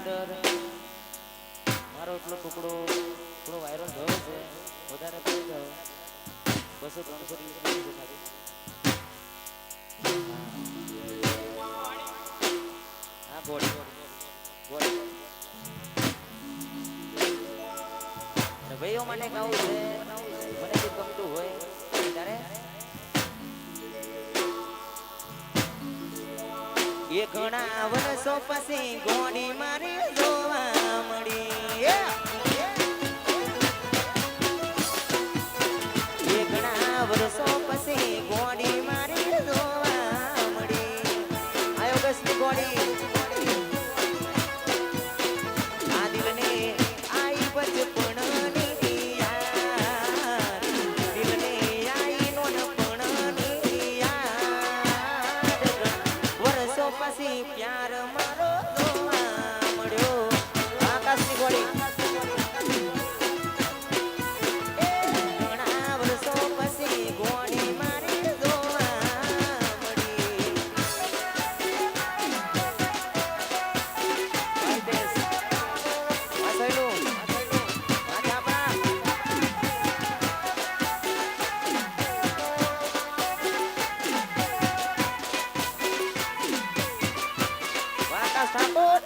અંદર મારો એટલો ટુકડો થોડો વાયરલ થયો છે વધારે પડી ગયો 200-300 રીલ્સ છે ખાલી હા બોડી બોડી અને ભાઈઓ માટે ગાવું છે મને જે ગમતું હોય ત્યારે એ ઘણા વર્ષો પછી ગોડી મારી જોવા મળી એ ઘણા વર્ષો પછી ગોડી મારી જોવા મળી આયો ગસની ગોડી આ દિલને આઈ બચપણની યાદ દિલને આઈ નોનપણની યાદ વર્ષો પછી પ્યાર મારો જોવા મળ્યો આકાશની ગોળી ઘણા વર્ષો પછી ગોળી મારી જોવા મળી દેશ આ સહેલું આ ચાપા આકાશ ઠાકોર